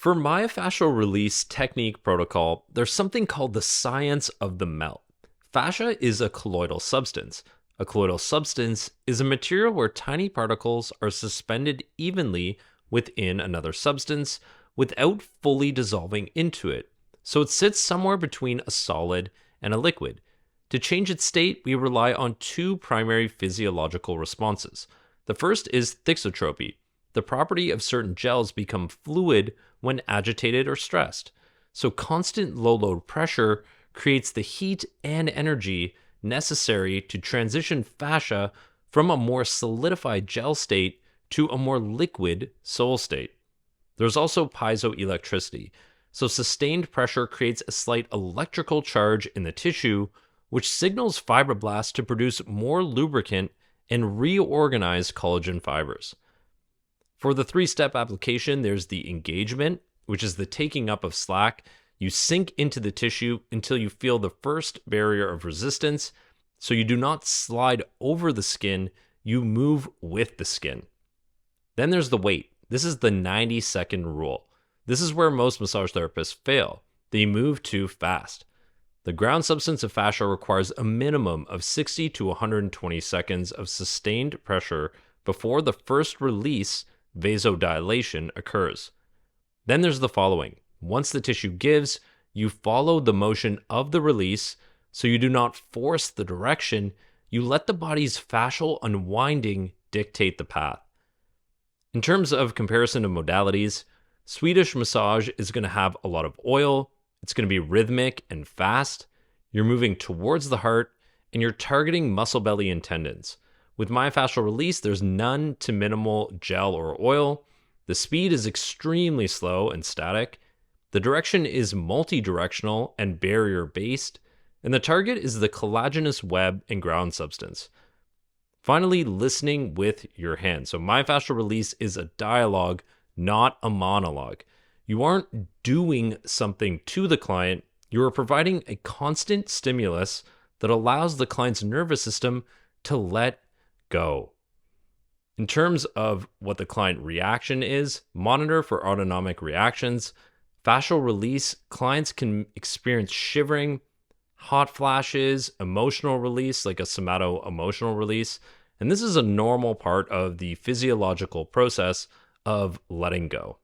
For myofascial release technique protocol, there's something called the science of the melt. Fascia is a colloidal substance. A colloidal substance is a material where tiny particles are suspended evenly within another substance without fully dissolving into it. So it sits somewhere between a solid and a liquid. To change its state, we rely on two primary physiological responses. The first is thixotropy. The property of certain gels become fluid when agitated or stressed. So constant low load pressure creates the heat and energy necessary to transition fascia from a more solidified gel state to a more liquid sol state. There's also piezoelectricity. So sustained pressure creates a slight electrical charge in the tissue, which signals fibroblasts to produce more lubricant and reorganize collagen fibers. For the three-step application, there's the engagement, which is the taking up of slack. You sink into the tissue until you feel the first barrier of resistance, so you do not slide over the skin, you move with the skin. Then there's the wait. This is the 90-second rule. This is where most massage therapists fail. They move too fast. The ground substance of fascia requires a minimum of 60 to 120 seconds of sustained pressure before the first release vasodilation occurs. Then there's the following. Once the tissue gives, you follow the motion of the release, so you do not force the direction, you let the body's fascial unwinding dictate the path. In terms of comparison of modalities, Swedish massage is going to have a lot of oil, it's going to be rhythmic and fast, you're moving towards the heart, and you're targeting muscle belly and tendons. With myofascial release, there's none to minimal gel or oil. The speed is extremely slow and static. The direction is multi-directional and barrier-based. And the target is the collagenous web and ground substance. Finally, listening with your hands. So myofascial release is a dialogue, not a monologue. You aren't doing something to the client. You are providing a constant stimulus that allows the client's nervous system to let go. In terms of what the client reaction is, monitor for autonomic reactions. Fascial release, clients can experience shivering, hot flashes, emotional release, like a somato-emotional release. And this is a normal part of the physiological process of letting go.